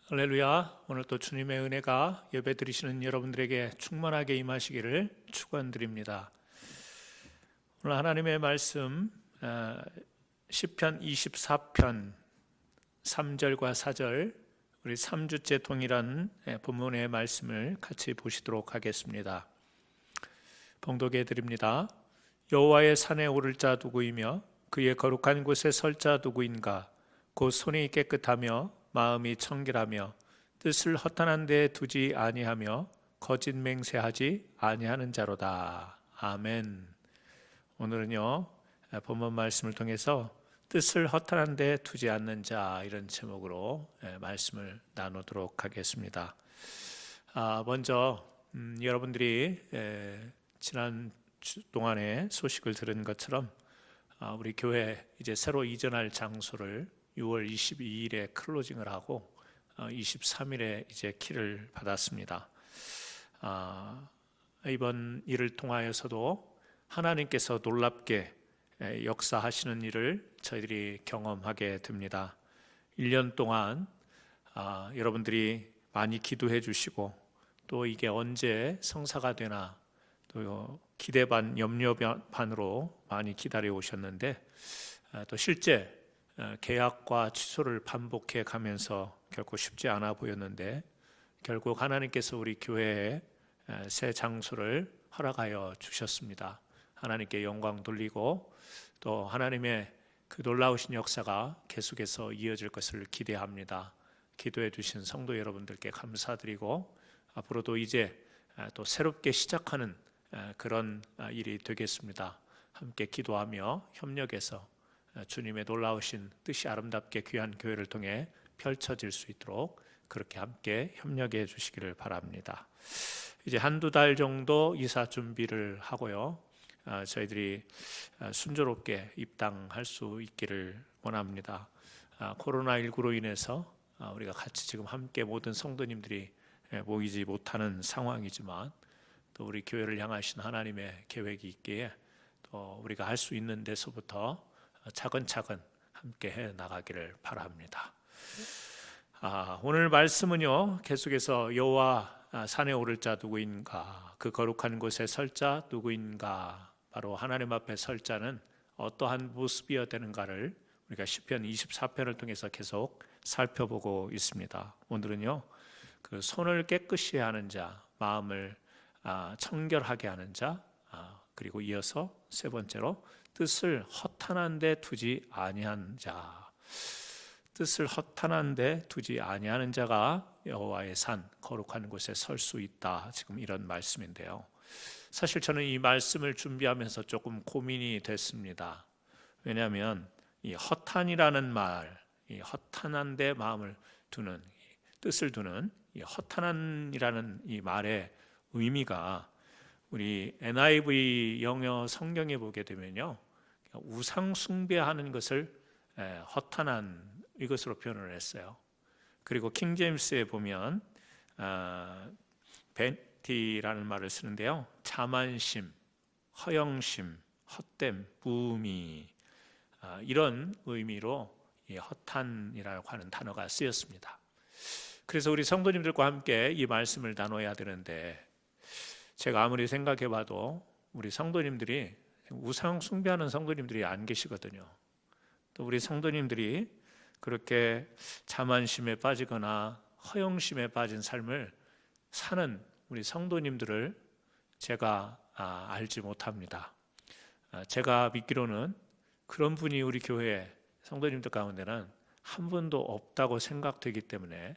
할렐루야. 오늘 또 주님의 은혜가 예배 드리시는 여러분들에게 충만하게 임하시기를 축원드립니다. 오늘 하나님의 말씀 시편 24편 3절과 4절 우리 3주째 동일한 본문의 말씀을 같이 보시도록 하겠습니다. 봉독해 드립니다. 여호와의 산에 오를 자 누구이며 그의 거룩한 곳에 설 자 누구인가? 곧 손이 깨끗하며 마음이 청결하며 뜻을 허탄한 데 두지 아니하며 거짓 맹세하지 아니하는 자로다. 아멘. 오늘은요 본문 말씀을 통해서 뜻을 허탄한 데 두지 않는 자, 이런 제목으로 말씀을 나누도록 하겠습니다. 먼저 여러분들이 지난 주 동안에 소식을 들은 것처럼 우리 교회 이제 새로 이전할 장소를 6월 22일에 클로징을 하고 23일에 이제 키를 받았습니다. 이번 일을 통하여서도 하나님께서 놀랍게 역사하시는 일을 저희들이 경험하게 됩니다. 1년 동안 여러분들이 많이 기도해 주시고 또 이게 언제 성사가 되나 또 기대 반 염려 반으로 많이 기다려 오셨는데 또 실제 계약과 취소를 반복해 가면서 결코 쉽지 않아 보였는데 결국 하나님께서 우리 교회에 새 장소를 허락하여 주셨습니다. 하나님께 영광 돌리고 또 하나님의 그 놀라우신 역사가 계속해서 이어질 것을 기대합니다. 기도해 주신 성도 여러분들께 감사드리고 앞으로도 이제 또 새롭게 시작하는 그런 일이 되겠습니다. 함께 기도하며 협력해서 주님의 놀라우신 뜻이 아름답게 귀한 교회를 통해 펼쳐질 수 있도록 그렇게 함께 협력해 주시기를 바랍니다. 이제 한두 달 정도 이사 준비를 하고요. 저희들이 순조롭게 입당할 수 있기를 원합니다. 코로나19로 인해서 우리가 같이 지금 함께 모든 성도님들이 모이지 못하는 상황이지만 또 우리 교회를 향하신 하나님의 계획이 있기에 또 우리가 할 수 있는 데서부터 차근차근 함께 해 나가기를 바랍니다. 오늘 말씀은요 계속해서 여호와 산에 오를 자 누구인가, 그 거룩한 곳에 설 자 누구인가, 바로 하나님 앞에 설 자는 어떠한 모습이어야 되는가를 우리가 시편 24편을 통해서 계속 살펴보고 있습니다. 오늘은요 그 손을 깨끗이 하는 자, 마음을 청결하게 하는 자, 그리고 이어서 세 번째로 뜻을 허탄한 데 두지 아니한 자. 뜻을 허탄한 데 두지 아니하는 자가 여호와의 산, 거룩한 곳에 설 수 있다. 지금 이런 말씀인데요. 사실 저는 이 말씀을 준비하면서 조금 고민이 됐습니다. 왜냐하면 이 허탄이라는 말, 이 허탄한 데 마음을 두는, 뜻을 두는 이 허탄한이라는 이 말의 의미가 우리 NIV 영어 성경에 보게 되면요 우상 숭배하는 것을 허탄한 이것으로 표현을 했어요. 그리고 킹 제임스에 보면 벤티라는 말을 쓰는데요 자만심, 허영심, 헛됨, 무미, 이런 의미로 이 허탄이라고 하는 단어가 쓰였습니다. 그래서 우리 성도님들과 함께 이 말씀을 나눠야 되는데 제가 아무리 생각해 봐도 우리 성도님들이 우상 숭배하는 성도님들이 안 계시거든요. 또 우리 성도님들이 그렇게 자만심에 빠지거나 허영심에 빠진 삶을 사는 우리 성도님들을 제가 알지 못합니다. 제가 믿기로는 그런 분이 우리 교회 성도님들 가운데는 한 분도 없다고 생각되기 때문에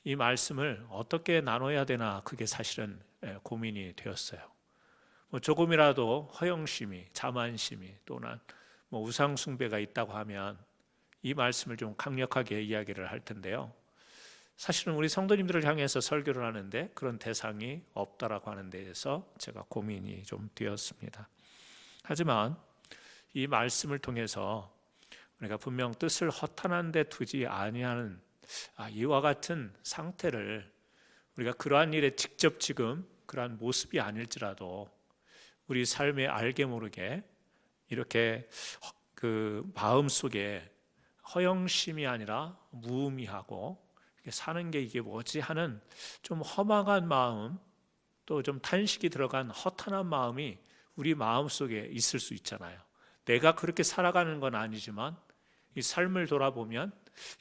이 말씀을 어떻게 나눠야 되나 그게 사실은 고민이 되었어요. 조금이라도 허영심이, 자만심이 또는 우상 숭배가 있다고 하면 이 말씀을 좀 강력하게 이야기를 할 텐데요. 사실은 우리 성도님들을 향해서 설교를 하는데 그런 대상이 없다라고 하는 데에서 제가 고민이 좀 되었습니다. 하지만 이 말씀을 통해서 우리가 분명 뜻을 허탄한 데 두지 아니하는 이와 같은 상태를 우리가 그러한 일에 직접 지금 그러한 모습이 아닐지라도 우리 삶에 알게 모르게 이렇게 그 마음 속에 허영심이 아니라 무의미하고 사는 게 이게 뭐지 하는 좀 허망한 마음, 또 좀 탄식이 들어간 허탄한 마음이 우리 마음속에 있을 수 있잖아요. 내가 그렇게 살아가는 건 아니지만 이 삶을 돌아보면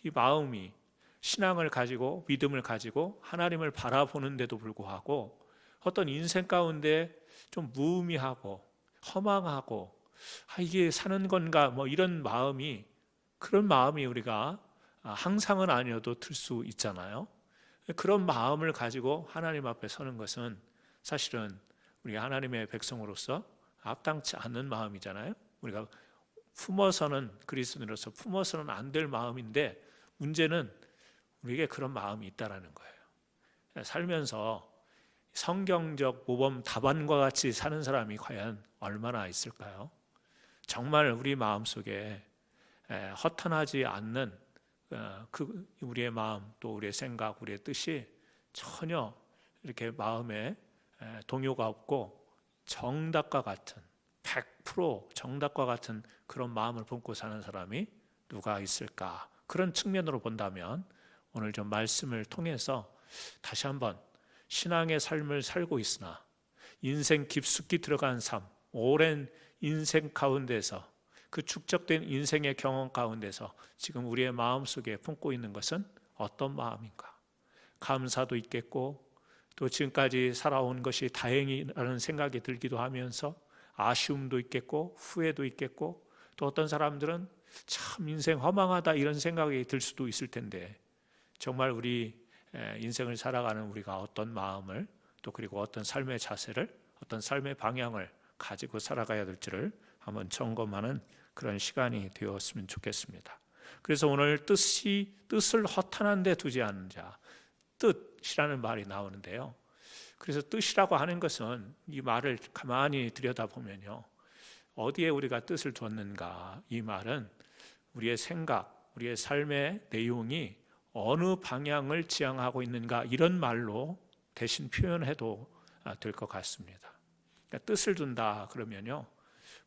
이 마음이 신앙을 가지고 믿음을 가지고 하나님을 바라보는데도 불구하고 어떤 인생 가운데 좀 무의미하고 허망하고 이게 사는 건가 뭐 이런 마음이, 그런 마음이 우리가 항상은 아니어도 들 수 있잖아요. 그런 마음을 가지고 하나님 앞에 서는 것은 사실은 우리 하나님의 백성으로서 합당치 않는 마음이잖아요. 우리가 품어서는, 그리스도인으로서 품어서는 안 될 마음인데, 문제는 우리에게 그런 마음이 있다라는 거예요. 살면서 성경적 모범 답안과 같이 사는 사람이 과연 얼마나 있을까요? 정말 우리 마음속에 허탄하지 않는 그 우리의 마음, 또 우리의 생각, 우리의 뜻이 전혀 이렇게 마음에 동요가 없고 정답과 같은 100% 정답과 같은 그런 마음을 품고 사는 사람이 누가 있을까? 그런 측면으로 본다면 오늘 좀 말씀을 통해서 다시 한번 신앙의 삶을 살고 있으나 인생 깊숙이 들어간 삶, 오랜 인생 가운데서, 그 축적된 인생의 경험 가운데서 지금 우리의 마음속에 품고 있는 것은 어떤 마음인가? 감사도 있겠고, 또 지금까지 살아온 것이 다행이라는 생각이 들기도 하면서 아쉬움도 있겠고, 후회도 있겠고, 또 어떤 사람들은 참 인생 허망하다 이런 생각이 들 수도 있을 텐데, 정말 우리 인생을 살아가는 우리가 어떤 마음을, 또 그리고 어떤 삶의 자세를, 어떤 삶의 방향을 가지고 살아가야 될지를 한번 점검하는 그런 시간이 되었으면 좋겠습니다. 그래서 오늘 뜻을 허탄한 데 두지 않는 자, 뜻이라는 말이 나오는데요. 그래서 뜻이라고 하는 것은 이 말을 가만히 들여다보면요, 어디에 우리가 뜻을 뒀는가, 이 말은 우리의 생각, 우리의 삶의 내용이 어느 방향을 지향하고 있는가, 이런 말로 대신 표현해도 될 것 같습니다. 그러니까 뜻을 둔다 그러면요,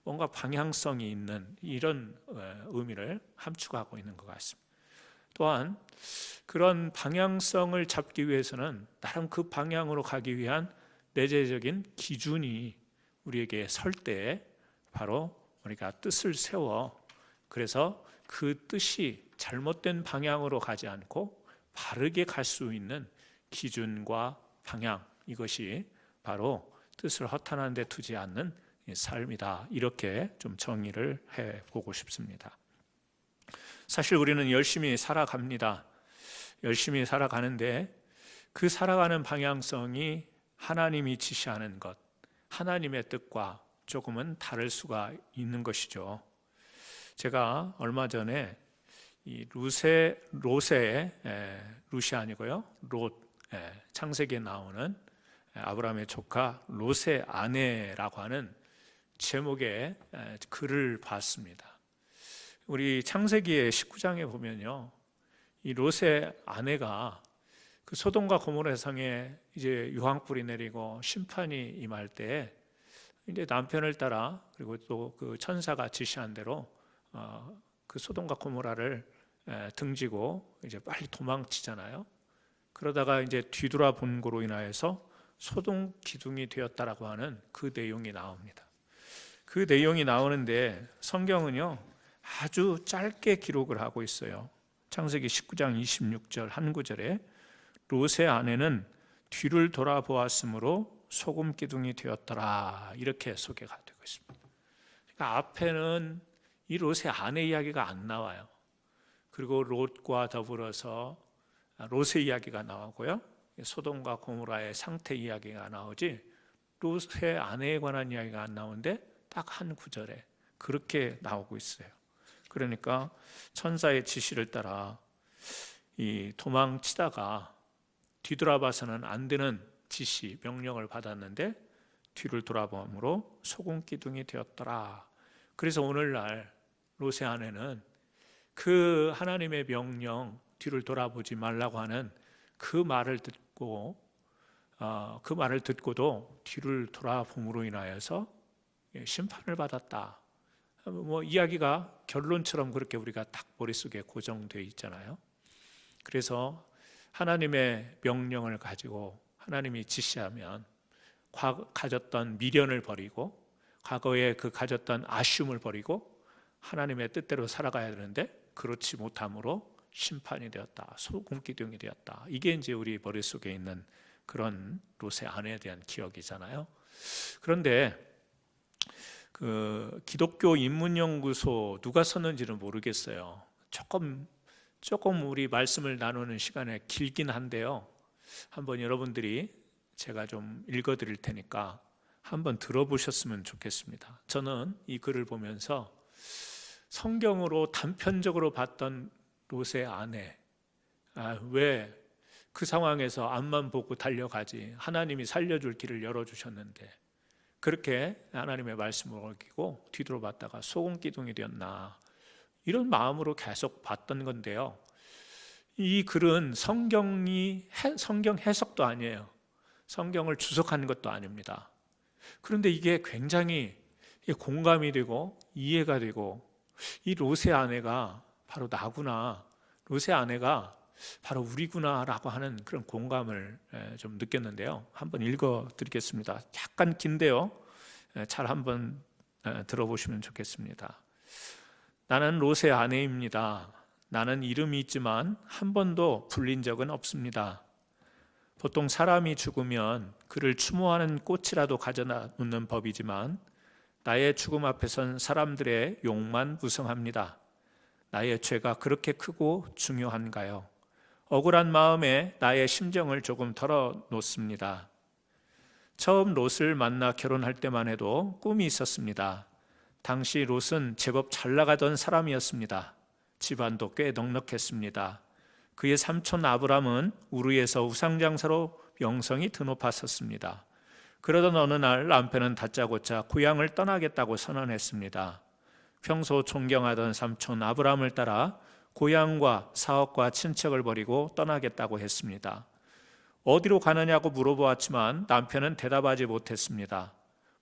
뭔가 방향성이 있는 이런 의미를 함축하고 있는 것 같습니다. 또한 그런 방향성을 잡기 위해서는 나름 그 방향으로 가기 위한 내재적인 기준이 우리에게 설 때 바로 우리가 뜻을 세워, 그래서 그 뜻이 잘못된 방향으로 가지 않고 바르게 갈 수 있는 기준과 방향, 이것이 바로 뜻을 허탄한 데 두지 않는 삶이다. 이렇게 좀 정의를 해보고 싶습니다. 사실 우리는 열심히 살아갑니다. 열심히 살아가는데 그 살아가는 방향성이 하나님이 지시하는 것, 하나님의 뜻과 조금은 다를 수가 있는 것이죠. 제가 얼마 전에 이 롯이 아니고요, 롯, 창세기에 나오는 아브라함의 조카 롯의 아내라고 하는 제목의 글을 봤습니다. 우리 창세기의 19장에 보면요, 이 롯의 아내가 그 소돔과 고모라 성에 이제 유황불이 내리고 심판이 임할 때 이제 남편을 따라, 그리고 또 그 천사가 지시한 대로 그 소돔과 고모라를 등지고 이제 빨리 도망치잖아요. 그러다가 이제 뒤돌아본 거로 인하여서 소동 기둥이 되었다라고 하는 그 내용이 나옵니다. 그 내용이 나오는데 성경은요, 아주 짧게 기록을 하고 있어요. 창세기 19장 26절 한 구절에 롯의 아내는 뒤를 돌아보았으므로 소금 기둥이 되었더라, 이렇게 소개가 되고 있습니다. 그러니까 앞에는 이 롯의 아내 이야기가 안 나와요. 그리고 롯과 더불어서 롯의 이야기가 나오고요, 소돔과 고모라의 상태 이야기가 나오지 롯의 아내에 관한 이야기가 안 나오는데 딱 한 구절에 그렇게 나오고 있어요. 그러니까 천사의 지시를 따라 이 도망치다가 뒤돌아봐서는 안 되는 지시, 명령을 받았는데 뒤를 돌아봄으로 소금 기둥이 되었더라. 그래서 오늘날 롯의 아내는 그 하나님의 명령, 뒤를 돌아보지 말라고 하는 그 말을 듣고도 뒤를 돌아봄으로 인하여서 심판을 받았다. 뭐 이야기가 결론처럼 그렇게 우리가 딱 머릿속에 고정되어 있잖아요. 그래서 하나님의 명령을 가지고 하나님이 지시하면 가졌던 미련을 버리고 과거에 그 가졌던 아쉬움을 버리고 하나님의 뜻대로 살아가야 되는데 그렇지 못함으로 심판이 되었다, 소금기둥이 되었다. 이게 이제 우리 머릿속에 있는 그런 롯의 아내에 대한 기억이잖아요. 그런데 그 기독교 인문연구소 누가 썼는지는 모르겠어요. 조금 우리 말씀을 나누는 시간에 길긴 한데요. 한번 여러분들이 제가 좀 읽어드릴 테니까 한번 들어보셨으면 좋겠습니다. 저는 이 글을 보면서 성경으로 단편적으로 봤던 롯의 아내, 왜 그 상황에서 앞만 보고 달려가지, 하나님이 살려줄 길을 열어주셨는데 그렇게 하나님의 말씀을 어기고 뒤돌아봤다가 소금기둥이 되었나, 이런 마음으로 계속 봤던 건데요. 이 글은 성경 해석도 아니에요. 성경을 주석하는 것도 아닙니다. 그런데 이게 굉장히 공감이 되고 이해가 되고, 이 롯의 아내가 바로 나구나, 롯의 아내가 바로 우리구나라고 하는 그런 공감을 좀 느꼈는데요. 한번 읽어드리겠습니다. 약간 긴데요. 잘 한번 들어보시면 좋겠습니다. 나는 롯의 아내입니다. 나는 이름이 있지만 한 번도 불린 적은 없습니다. 보통 사람이 죽으면 그를 추모하는 꽃이라도 가져다 놓는 법이지만 나의 죽음 앞에선 사람들의 욕만 무성합니다. 나의 죄가 그렇게 크고 중요한가요? 억울한 마음에 나의 심정을 조금 털어놓습니다. 처음 롯을 만나 결혼할 때만 해도 꿈이 있었습니다. 당시 롯은 제법 잘 나가던 사람이었습니다. 집안도 꽤 넉넉했습니다. 그의 삼촌 아브람은 우르에서 우상장사로 명성이 드높았었습니다. 그러던 어느 날 남편은 다짜고짜 고향을 떠나겠다고 선언했습니다. 평소 존경하던 삼촌 아브람을 따라 고향과 사업과 친척을 버리고 떠나겠다고 했습니다. 어디로 가느냐고 물어보았지만 남편은 대답하지 못했습니다.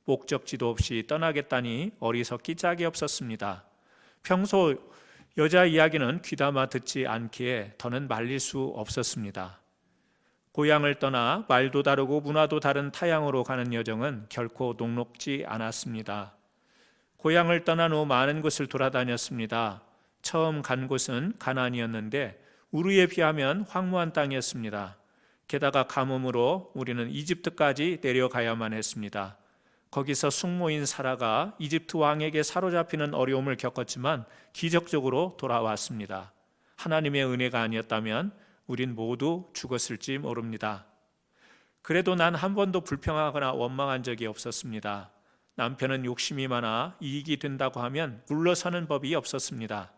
목적지도 없이 떠나겠다니 어리석기 짝이 없었습니다. 평소 여자 이야기는 귀담아 듣지 않기에 더는 말릴 수 없었습니다. 고향을 떠나 말도 다르고 문화도 다른 타향으로 가는 여정은 결코 녹록지 않았습니다. 고향을 떠난 후 많은 곳을 돌아다녔습니다. 처음 간 곳은 가나안이었는데 우르에 비하면 황무한 땅이었습니다. 게다가 가뭄으로 우리는 이집트까지 내려가야만 했습니다. 거기서 숙모인 사라가 이집트 왕에게 사로잡히는 어려움을 겪었지만 기적적으로 돌아왔습니다. 하나님의 은혜가 아니었다면 우린 모두 죽었을지 모릅니다. 그래도 난 한 번도 불평하거나 원망한 적이 없었습니다. 남편은 욕심이 많아 이익이 된다고 하면 물러서는 법이 없었습니다.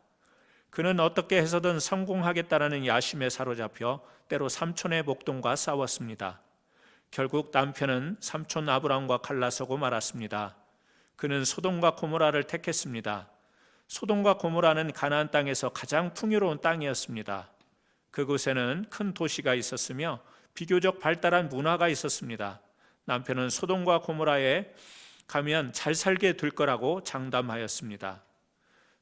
그는 어떻게 해서든 성공하겠다라는 야심에 사로잡혀 때로 삼촌의 목동과 싸웠습니다. 결국 남편은 삼촌 아브람과 갈라서고 말았습니다. 그는 소돔과 고모라를 택했습니다. 소돔과 고모라는 가나안 땅에서 가장 풍요로운 땅이었습니다. 그곳에는 큰 도시가 있었으며 비교적 발달한 문화가 있었습니다. 남편은 소돔과 고모라에 가면 잘 살게 될 거라고 장담하였습니다.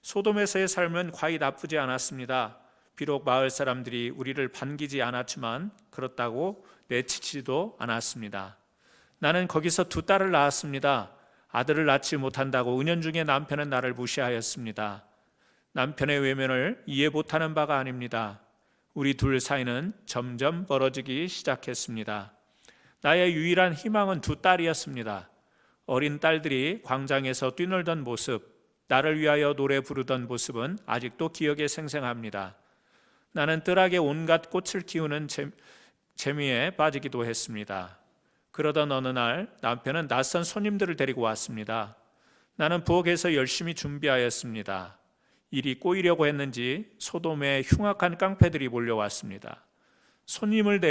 소돔에서의 삶은 과히 나쁘지 않았습니다. 비록 마을 사람들이 우리를 반기지 않았지만 그렇다고 내치지도 않았습니다. 나는 거기서 2딸을 낳았습니다. 아들을 낳지 못한다고 은연중에 남편은 나를 무시하였습니다. 남편의 외면을 이해 못하는 바가 아닙니다. 우리 둘 사이는 점점 멀어지기 시작했습니다. 나의 유일한 희망은 2딸이었습니다. 어린 딸들이 광장에서 뛰놀던 모습, 나를 위하여 노래 부르던 모습은 아직도 기억에 생생합니다. 나는 뜰하게 온갖 꽃을 키우는 재미에 빠지기도 했습니다. 그러던 어느 날 남편은 낯선 손님들을 데리고 왔습니다. 나는 부엌에서 열심히 준비하였습니다. 일이 꼬이려고 했는지 소돔에 흉악한 깡패들이 몰려왔습니다. 손님을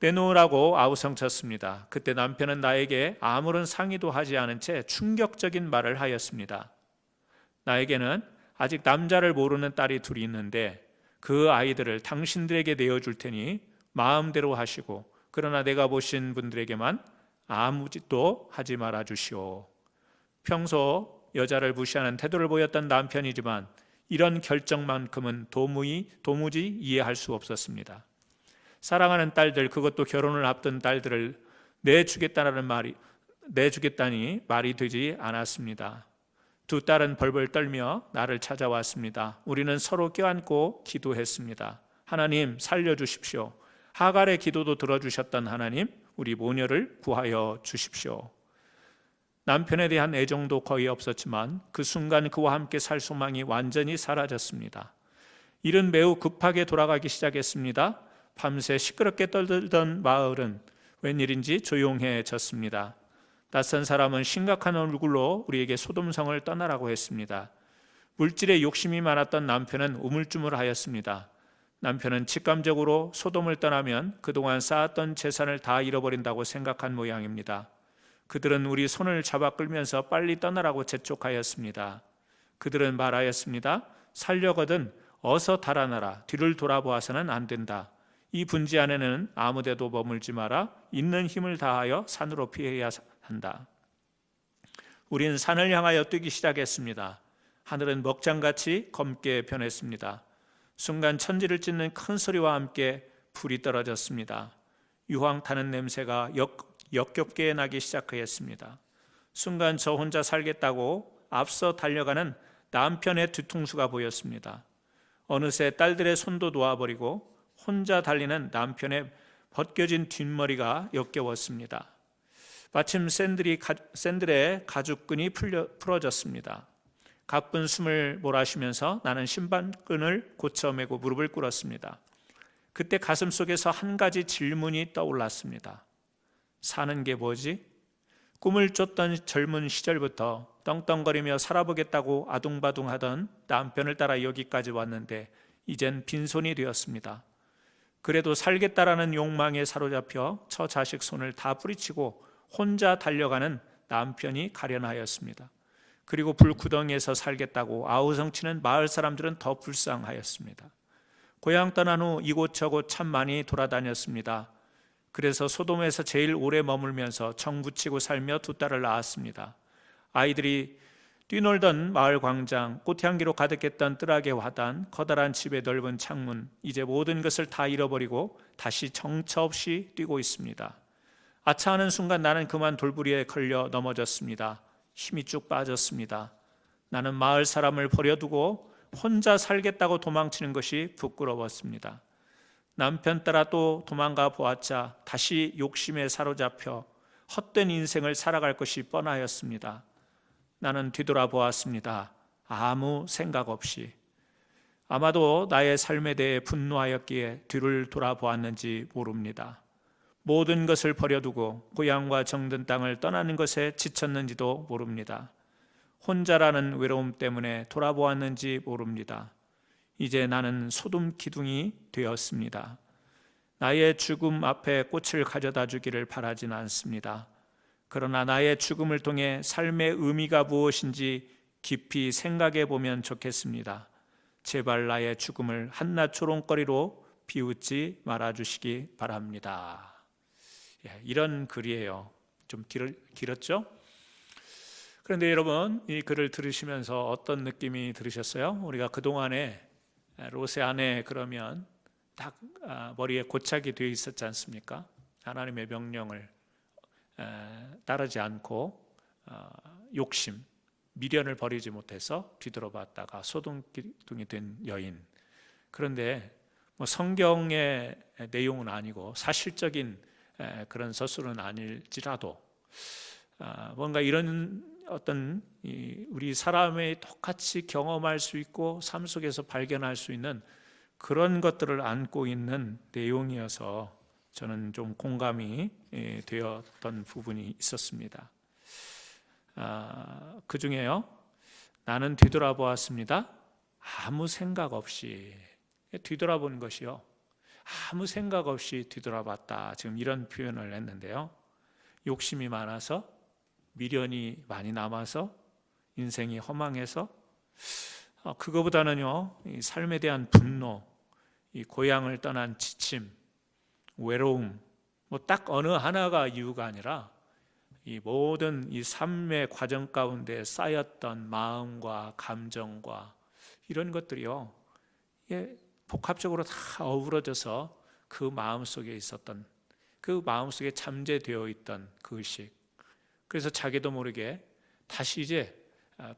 내놓으라고 아우성쳤습니다. 그때 남편은 나에게 아무런 상의도 하지 않은 채 충격적인 말을 하였습니다. 나에게는 아직 남자를 모르는 딸이 둘이 있는데 그 아이들을 당신들에게 내어줄 테니 마음대로 하시고 그러나 내가 보신 분들에게만 아무 짓도 하지 말아 주시오. 평소 여자를 무시하는 태도를 보였던 남편이지만 이런 결정만큼은 도무지 이해할 수 없었습니다. 사랑하는 딸들, 그것도 결혼을 앞둔 딸들을 내주겠다니 말이 되지 않았습니다. 두 딸은 벌벌 떨며 나를 찾아왔습니다. 우리는 서로 껴안고 기도했습니다. 하나님 살려주십시오. 하갈의 기도도 들어주셨던 하나님, 우리 모녀를 구하여 주십시오. 남편에 대한 애정도 거의 없었지만 그 순간 그와 함께 살 소망이 완전히 사라졌습니다. 일은 매우 급하게 돌아가기 시작했습니다. 밤새 시끄럽게 떠들던 마을은 웬일인지 조용해졌습니다. 낯선 사람은 심각한 얼굴로 우리에게 소돔성을 떠나라고 했습니다. 물질에 욕심이 많았던 남편은 우물쭈물하였습니다. 남편은 직감적으로 소돔을 떠나면 그동안 쌓았던 재산을 다 잃어버린다고 생각한 모양입니다. 그들은 우리 손을 잡아 끌면서 빨리 떠나라고 재촉하였습니다. 그들은 말하였습니다. 살려거든 어서 달아나라. 뒤를 돌아보아서는 안 된다. 이 분지 안에는 아무데도 머물지 마라. 있는 힘을 다하여 산으로 피해야 한다. 우린 산을 향하여 뛰기 시작했습니다. 하늘은 먹장같이 검게 변했습니다. 순간 천지를 찢는 큰 소리와 함께 불이 떨어졌습니다. 유황 타는 냄새가 역겹게 나기 시작했습니다. 순간 저 혼자 살겠다고 앞서 달려가는 남편의 뒤통수가 보였습니다. 어느새 딸들의 손도 놓아버리고 혼자 달리는 남편의 벗겨진 뒷머리가 역겨웠습니다. 마침 샌들의 가죽끈이 풀어졌습니다. 가쁜 숨을 몰아쉬면서 나는 신발끈을 고쳐 매고 무릎을 꿇었습니다. 그때 가슴속에서 한 가지 질문이 떠올랐습니다. 사는 게 뭐지? 꿈을 쫓던 젊은 시절부터 떵떵거리며 살아보겠다고 아둥바둥하던 남편을 따라 여기까지 왔는데 이젠 빈손이 되었습니다. 그래도 살겠다라는 욕망에 사로잡혀 저 자식 손을 다 뿌리치고 혼자 달려가는 남편이 가련하였습니다. 그리고 불구덩이에서 살겠다고 아우성치는 마을 사람들은 더 불쌍하였습니다. 고향 떠난 후 이곳저곳 참 많이 돌아다녔습니다. 그래서 소돔에서 제일 오래 머물면서 정붙이고 살며 두 딸을 낳았습니다. 아이들이 뛰놀던 마을 광장, 꽃향기로 가득했던 뜰악의 화단, 커다란 집의 넓은 창문, 이제 모든 것을 다 잃어버리고 다시 정처 없이 뛰고 있습니다. 아차하는 순간 나는 그만 돌부리에 걸려 넘어졌습니다. 힘이 쭉 빠졌습니다. 나는 마을 사람을 버려두고 혼자 살겠다고 도망치는 것이 부끄러웠습니다. 남편 따라 또 도망가 보았자 다시 욕심에 사로잡혀 헛된 인생을 살아갈 것이 뻔하였습니다. 나는 뒤돌아보았습니다. 아무 생각 없이. 아마도 나의 삶에 대해 분노하였기에 뒤를 돌아보았는지 모릅니다. 모든 것을 버려두고 고향과 정든 땅을 떠나는 것에 지쳤는지도 모릅니다. 혼자라는 외로움 때문에 돌아보았는지 모릅니다. 이제 나는 소돔 기둥이 되었습니다. 나의 죽음 앞에 꽃을 가져다 주기를 바라진 않습니다. 그러나 나의 죽음을 통해 삶의 의미가 무엇인지 깊이 생각해 보면 좋겠습니다. 제발 나의 죽음을 한낱 조롱거리로 비웃지 말아주시기 바랍니다. 이런 글이에요. 좀 길었죠? 그런데 여러분, 이 글을 들으시면서 어떤 느낌이 들으셨어요? 우리가 그동안에 롯의 아내 그러면 딱 머리에 고착이 되어 있었지 않습니까? 하나님의 명령을 따르지 않고 욕심, 미련을 버리지 못해서 뒤돌아봤다가 소돔 기둥이 된 여인. 그런데 성경의 내용은 아니고 사실적인 그런 서술은 아닐지라도 뭔가 이런 어떤 우리 사람의 똑같이 경험할 수 있고 삶 속에서 발견할 수 있는 그런 것들을 안고 있는 내용이어서 저는 좀 공감이 되었던 부분이 있었습니다. 그 중에요, 나는 뒤돌아보았습니다. 아무 생각 없이 뒤돌아보는 것이요, 아무 생각 없이 뒤돌아봤다. 지금 이런 표현을 했는데요. 욕심이 많아서, 미련이 많이 남아서, 인생이 허망해서, 그거보다는요, 이 삶에 대한 분노, 이 고향을 떠난 지침, 외로움, 딱 어느 하나가 이유가 아니라 이 모든 이 삶의 과정 가운데 쌓였던 마음과 감정과 이런 것들이요, 복합적으로 다 어우러져서 그 마음속에 있었던, 그 마음속에 잠재되어 있던 그 의식, 그래서 자기도 모르게 다시 이제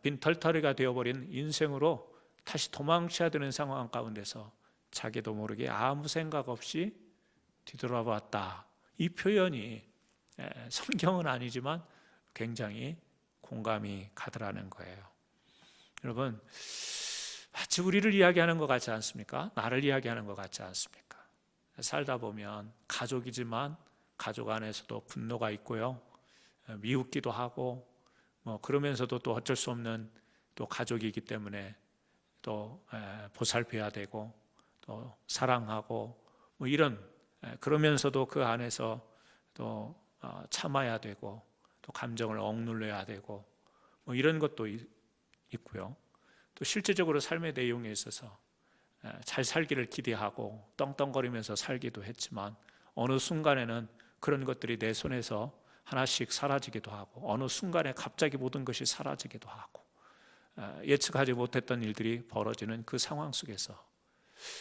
빈털터리가 되어버린 인생으로 다시 도망쳐야 되는 상황 가운데서 자기도 모르게 아무 생각 없이 뒤돌아봤다. 이 표현이 성경은 아니지만 굉장히 공감이 가더라는 거예요. 여러분, 마치 우리를 이야기하는 것 같지 않습니까? 나를 이야기하는 것 같지 않습니까? 살다 보면 가족이지만 가족 안에서도 분노가 있고요, 미웃기도 하고, 그러면서도 또 어쩔 수 없는 또 가족이기 때문에 또 보살펴야 되고 또 사랑하고 이런, 그러면서도 그 안에서 또 참아야 되고 또 감정을 억눌러야 되고 이런 것도 있고요. 또 실제적으로 삶의 내용에 있어서 잘 살기를 기대하고 떵떵거리면서 살기도 했지만 어느 순간에는 그런 것들이 내 손에서 하나씩 사라지기도 하고 어느 순간에 갑자기 모든 것이 사라지기도 하고 예측하지 못했던 일들이 벌어지는 그 상황 속에서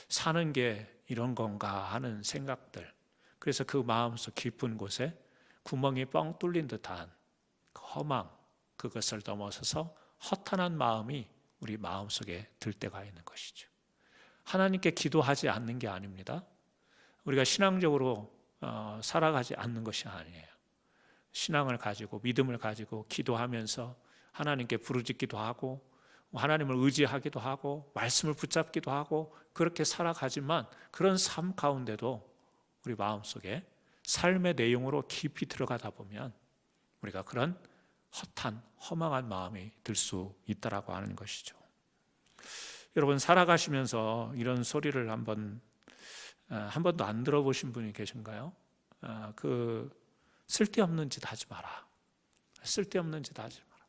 사는 게 이런 건가 하는 생각들, 그래서 그 마음속 깊은 곳에 구멍이 뻥 뚫린 듯한 허망, 그것을 넘어서서 허탄한 마음이 우리 마음속에 들 때가 있는 것이죠. 하나님께 기도하지 않는 게 아닙니다. 우리가 신앙적으로 살아가지 않는 것이 아니에요. 신앙을 가지고 믿음을 가지고 기도하면서 하나님께 부르짖기도 하고 하나님을 의지하기도 하고 말씀을 붙잡기도 하고 그렇게 살아가지만 그런 삶 가운데도 우리 마음속에 삶의 내용으로 깊이 들어가다 보면 우리가 그런 허탄, 허망한 마음이 들 수 있다라고 하는 것이죠. 여러분, 살아가시면서 이런 소리를 한 번도 안 들어보신 분이 계신가요? 쓸데없는 짓 하지 마라. 쓸데없는 짓 하지 마라.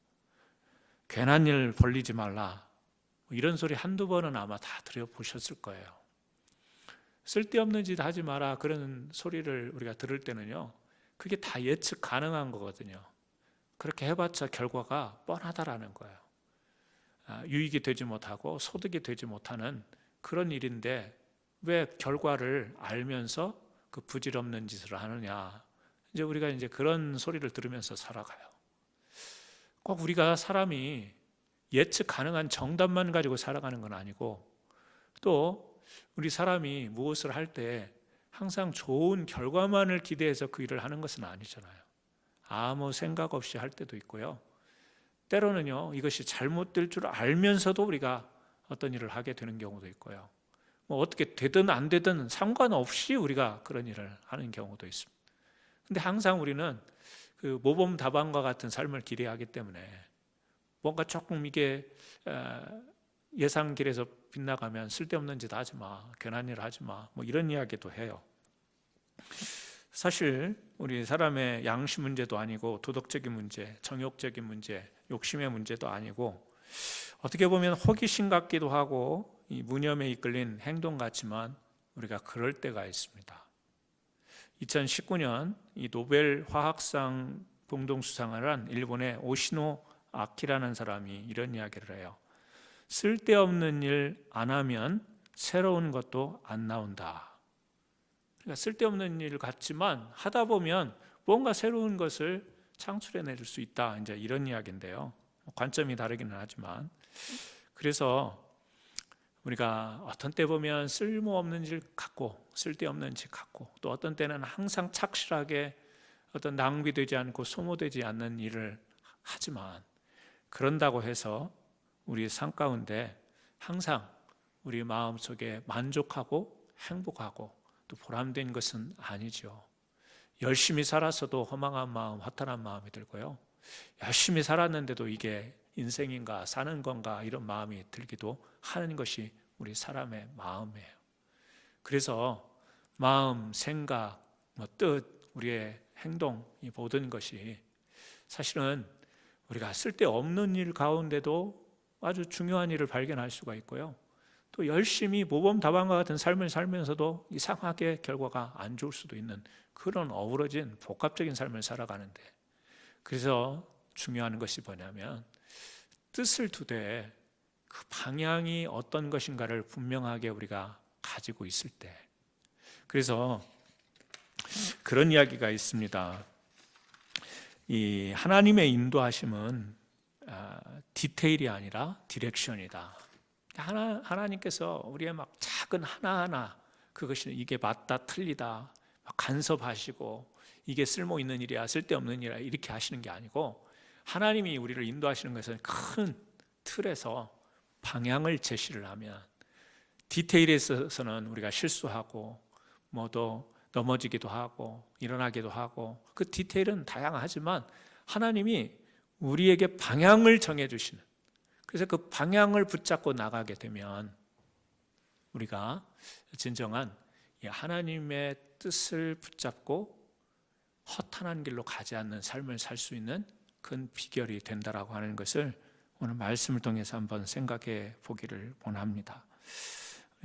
괜한 일 벌리지 말라. 이런 소리 한두 번은 아마 다 들어보셨을 거예요. 쓸데없는 짓 하지 마라. 그런 소리를 우리가 들을 때는요, 그게 다 예측 가능한 거거든요. 그렇게 해봤자 결과가 뻔하다라는 거예요. 유익이 되지 못하고 소득이 되지 못하는 그런 일인데 왜 결과를 알면서 그 부질없는 짓을 하느냐. 이제 우리가 이제 그런 소리를 들으면서 살아가요. 꼭 우리가 사람이 예측 가능한 정답만 가지고 살아가는 건 아니고 또 우리 사람이 무엇을 할 때 항상 좋은 결과만을 기대해서 그 일을 하는 것은 아니잖아요. 아무 생각 없이 할 때도 있고요. 때로는요, 이것이 잘못될 줄 알면서도 우리가 어떤 일을 하게 되는 경우도 있고요. 어떻게 되든 안 되든 상관없이 우리가 그런 일을 하는 경우도 있습니다. 근데 항상 우리는 그 모범답안과 같은 삶을 기대하기 때문에 뭔가 조금 이게 예상길에서 빗나가면 쓸데없는 짓 하지 마, 괜한 일 하지 마, 이런 이야기도 해요. 사실 우리 사람의 양심 문제도 아니고 도덕적인 문제, 정욕적인 문제, 욕심의 문제도 아니고 어떻게 보면 호기심 같기도 하고 이 무념에 이끌린 행동 같지만 우리가 그럴 때가 있습니다. 2019년 이 노벨 화학상 공동수상을 한 일본의 오시노 아키라는 사람이 이런 이야기를 해요. 쓸데없는 일 안 하면 새로운 것도 안 나온다. 그러니까 쓸데없는 일 같지만 하다 보면 뭔가 새로운 것을 창출해낼 수 있다. 이제 이런 이야기인데요. 관점이 다르기는 하지만 그래서 우리가 어떤 때 보면 쓸모없는 일 갖고 쓸데없는 짓 갖고 또 어떤 때는 항상 착실하게 어떤 낭비되지 않고 소모되지 않는 일을 하지만 그런다고 해서 우리 삶 가운데 항상 우리 마음속에 만족하고 행복하고 또 보람된 것은 아니죠. 열심히 살았어도 허망한 마음, 허탄한 마음이 들고요. 열심히 살았는데도 이게 인생인가 사는 건가 이런 마음이 들기도 하는 것이 우리 사람의 마음이에요. 그래서 마음, 생각, 뜻, 우리의 행동 이 모든 것이 사실은 우리가 쓸데없는 일 가운데도 아주 중요한 일을 발견할 수가 있고요. 또 열심히 모범답안과 같은 삶을 살면서도 이상하게 결과가 안 좋을 수도 있는 그런 어우러진 복합적인 삶을 살아가는데 그래서 중요한 것이 뭐냐면 뜻을 두되 그 방향이 어떤 것인가를 분명하게 우리가 가지고 있을 때 그래서 그런 이야기가 있습니다. 이 하나님의 인도하심은 디테일이 아니라 디렉션이다. 하나님께서 우리의 막 작은 하나하나 그것이 이게 맞다 틀리다 막 간섭하시고 이게 쓸모 있는 일이야 쓸데없는 일이야 이렇게 하시는 게 아니고, 하나님이 우리를 인도하시는 것은 큰 틀에서 방향을 제시를 하면, 디테일에 있어서는 우리가 실수하고 뭐도 넘어지기도 하고 일어나기도 하고 그 디테일은 다양하지만 하나님이 우리에게 방향을 정해주시는, 그래서 그 방향을 붙잡고 나가게 되면 우리가 진정한 하나님의 뜻을 붙잡고 허탄한 길로 가지 않는 삶을 살 수 있는 큰 비결이 된다라고 하는 것을 오늘 말씀을 통해서 한번 생각해 보기를 원합니다.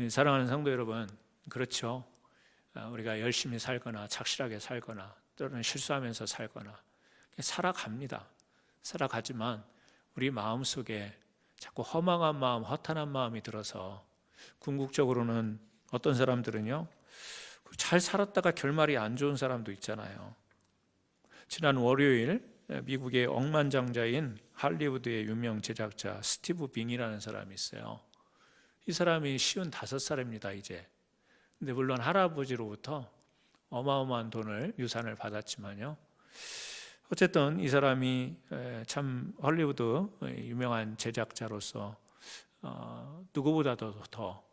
사랑하는 성도 여러분, 그렇죠. 우리가 열심히 살거나 착실하게 살거나 또는 실수하면서 살거나 살아갑니다. 살아가지만 우리 마음속에 자꾸 허망한 마음, 허탄한 마음이 들어서, 궁극적으로는 어떤 사람들은요 잘 살았다가 결말이 안 좋은 사람도 있잖아요. 지난 월요일 미국의 억만장자인 할리우드의 유명 제작자 스티브 빙이라는 사람이 있어요. 이 사람이 55살입니다 이제. 근데 물론 할아버지로부터 어마어마한 돈을, 유산을 받았지만요, 어쨌든 이 사람이 참 헐리우드 유명한 제작자로서 누구보다도 더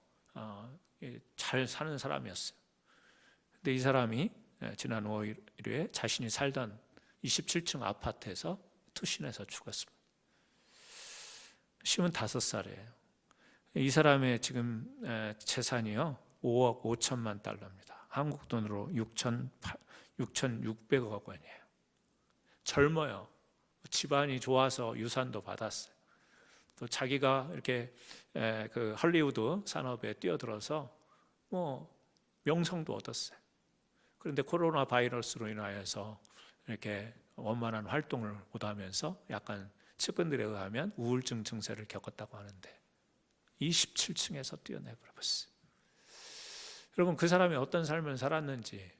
잘 사는 사람이었어요. 근데 이 사람이 지난 5일에 자신이 살던 27층 아파트에서 투신해서 죽었습니다. 55살이에요. 이 사람의 지금 재산이요 5억 5천만 달러입니다. 한국 돈으로 6,600억 원이에요. 젊어요. 집안이 좋아서 유산도 받았어요. 또 자기가 이렇게 그 할리우드 산업에 뛰어들어서 뭐 명성도 얻었어요. 그런데 코로나 바이러스로 인하여서 이렇게 원만한 활동을 못하면서 약간 측근들에 의하면 우울증 증세를 겪었다고 하는데 27층에서 뛰어내버렸어요. 여러분, 그 사람이 어떤 삶을 살았는지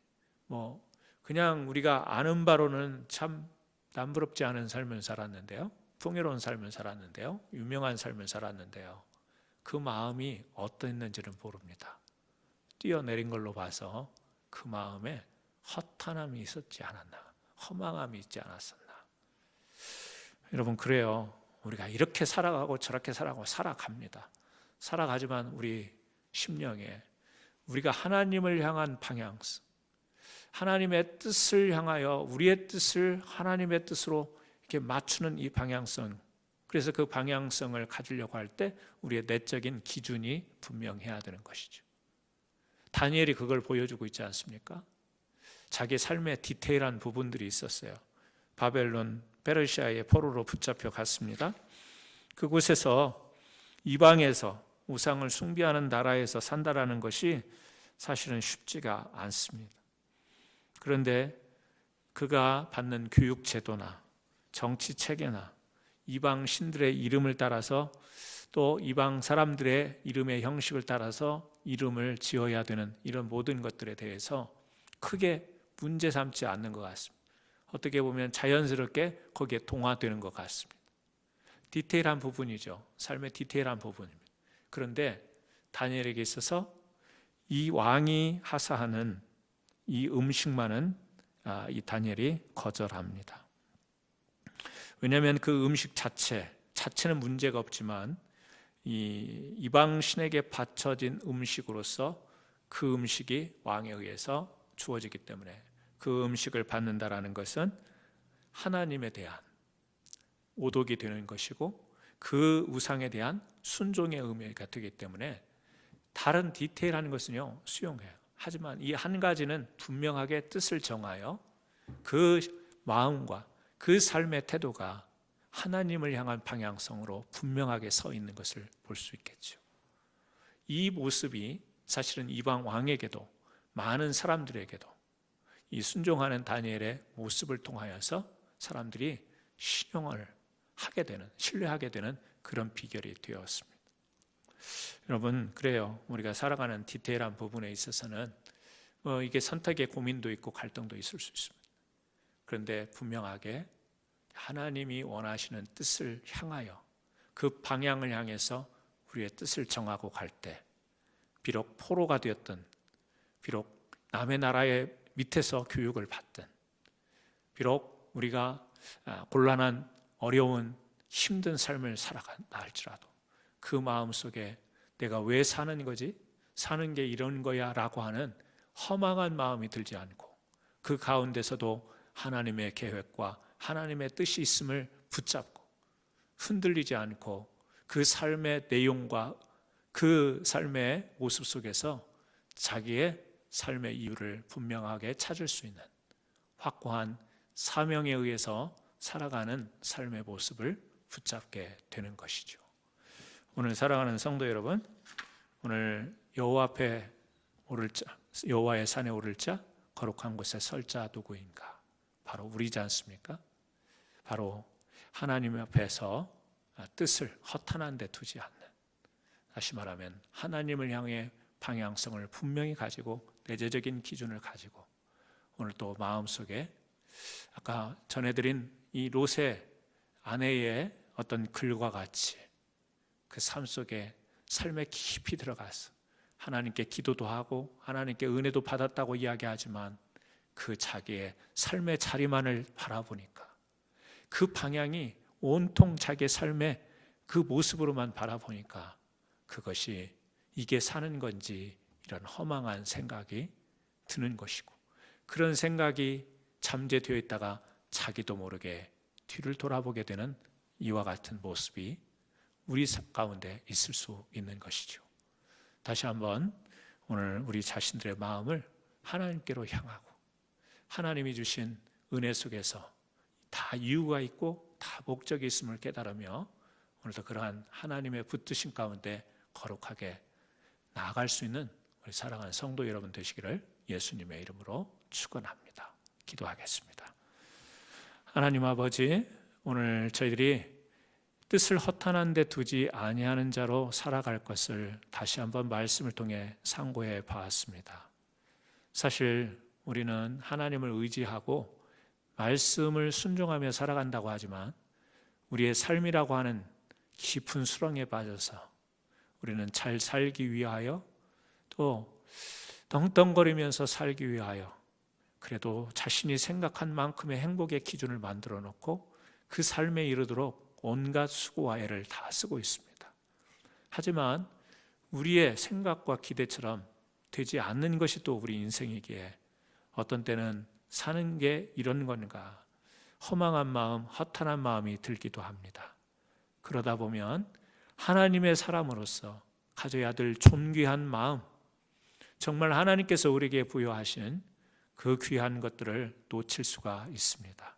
뭐 그냥 우리가 아는 바로는 참 남부럽지 않은 삶을 살았는데요, 풍요로운 삶을 살았는데요, 유명한 삶을 살았는데요, 그 마음이 어땠는지는 모릅니다. 뛰어내린 걸로 봐서 그 마음에 허탄함이 있었지 않았나, 허망함이 있지 않았었나. 여러분, 그래요. 우리가 이렇게 살아가고 저렇게 살아가고 살아갑니다. 살아가지만 우리 심령에 우리가 하나님을 향한 방향성, 하나님의 뜻을 향하여 우리의 뜻을 하나님의 뜻으로 이렇게 맞추는 이 방향성, 그래서 그 방향성을 가지려고 할 때 우리의 내적인 기준이 분명해야 되는 것이죠. 다니엘이 그걸 보여주고 있지 않습니까? 자기 삶의 디테일한 부분들이 있었어요. 바벨론, 페르시아의 포로로 붙잡혀 갔습니다. 그곳에서 이방에서 우상을 숭배하는 나라에서 산다라는 것이 사실은 쉽지가 않습니다. 그런데 그가 받는 교육 제도나 정치 체계나 이방 신들의 이름을 따라서 또 이방 사람들의 이름의 형식을 따라서 이름을 지어야 되는 이런 모든 것들에 대해서 크게 문제 삼지 않는 것 같습니다. 어떻게 보면 자연스럽게 거기에 동화되는 것 같습니다. 디테일한 부분이죠. 삶의 디테일한 부분입니다. 그런데 다니엘에게 있어서 이 왕이 하사하는 이 음식만은 이 다니엘이 거절합니다. 왜냐하면 그 음식 자체는 문제가 없지만 이 이방 신에게 바쳐진 음식으로서 그 음식이 왕에 의해서 주어지기 때문에 그 음식을 받는다라는 것은 하나님에 대한 오독이 되는 것이고 그 우상에 대한 순종의 의미가 되기 때문에 다른 디테일한 것은요 수용해요. 하지만 이 한 가지는 분명하게 뜻을 정하여 그 마음과 그 삶의 태도가 하나님을 향한 방향성으로 분명하게 서 있는 것을 볼 수 있겠죠. 이 모습이 사실은 이방 왕에게도 많은 사람들에게도 이 순종하는 다니엘의 모습을 통하여서 사람들이 신용을 하게 되는, 신뢰하게 되는 그런 비결이 되었습니다. 여러분, 그래요. 우리가 살아가는 디테일한 부분에 있어서는 이게 선택의 고민도 있고 갈등도 있을 수 있습니다. 그런데 분명하게 하나님이 원하시는 뜻을 향하여 그 방향을 향해서 우리의 뜻을 정하고 갈 때, 비록 포로가 되었든, 비록 남의 나라의 밑에서 교육을 받든, 비록 우리가 곤란한 어려운 힘든 삶을 살아간다 할지라도 그 마음속에 내가 왜 사는 거지? 사는 게 이런 거야 라고 하는 허망한 마음이 들지 않고 그 가운데서도 하나님의 계획과 하나님의 뜻이 있음을 붙잡고 흔들리지 않고 그 삶의 내용과 그 삶의 모습 속에서 자기의 삶의 이유를 분명하게 찾을 수 있는 확고한 사명에 의해서 살아가는 삶의 모습을 붙잡게 되는 것이죠. 오늘 사랑하는 성도 여러분, 오늘 여호와 앞에 오를 자, 여호와의 산에 오를 자, 거룩한 곳에 설 자 누구인가? 바로 우리지 않습니까? 바로 하나님 앞에서 뜻을 허탄한 데 두지 않는, 다시 말하면 하나님을 향해 방향성을 분명히 가지고 내재적인 기준을 가지고 오늘 또 마음속에 아까 전해드린 이 롯의 아내의 어떤 글과 같이 그 삶 속에 삶에 깊이 들어가서 하나님께 기도도 하고 하나님께 은혜도 받았다고 이야기하지만 그 자기의 삶의 자리만을 바라보니까 그 방향이 온통 자기의 삶의 그 모습으로만 바라보니까 그것이 이게 사는 건지 이런 허망한 생각이 드는 것이고, 그런 생각이 잠재되어 있다가 자기도 모르게 뒤를 돌아보게 되는 이와 같은 모습이 우리 가운데 있을 수 있는 것이죠. 다시 한번 오늘 우리 자신들의 마음을 하나님께로 향하고 하나님이 주신 은혜 속에서 다 이유가 있고 다 목적이 있음을 깨달으며 오늘도 그러한 하나님의 붙드심 가운데 거룩하게 나아갈 수 있는 우리 사랑하는 성도 여러분 되시기를 예수님의 이름으로 축원합니다. 기도하겠습니다. 하나님 아버지, 오늘 저희들이 뜻을 허탄한 데 두지 아니하는 자로 살아갈 것을 다시 한번 말씀을 통해 상고해 봤습니다. 사실 우리는 하나님을 의지하고 말씀을 순종하며 살아간다고 하지만 우리의 삶이라고 하는 깊은 수렁에 빠져서 우리는 잘 살기 위하여 또 떵떵거리면서 살기 위하여 그래도 자신이 생각한 만큼의 행복의 기준을 만들어 놓고 그 삶에 이르도록 온갖 수고와 애를 다 쓰고 있습니다. 하지만 우리의 생각과 기대처럼 되지 않는 것이 또 우리 인생이기에 어떤 때는 사는 게 이런 건가 허망한 마음, 허탄한 마음이 들기도 합니다. 그러다 보면 하나님의 사람으로서 가져야 될 존귀한 마음, 정말 하나님께서 우리에게 부여하신 그 귀한 것들을 놓칠 수가 있습니다.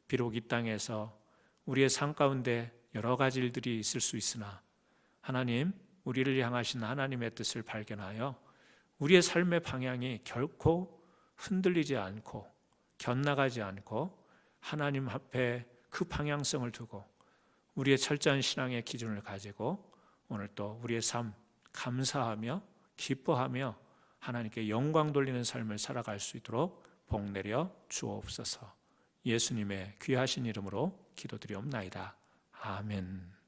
비록 이 땅에서 우리의 삶 가운데 여러 가지 일들이 있을 수 있으나 하나님, 우리를 향하신 하나님의 뜻을 발견하여 우리의 삶의 방향이 결코 흔들리지 않고 견나가지 않고 하나님 앞에 그 방향성을 두고 우리의 철저한 신앙의 기준을 가지고 오늘 또 우리의 삶 감사하며 기뻐하며 하나님께 영광 돌리는 삶을 살아갈 수 있도록 복 내려 주옵소서. 예수님의 귀하신 이름으로 기도드리옵나이다. 아멘.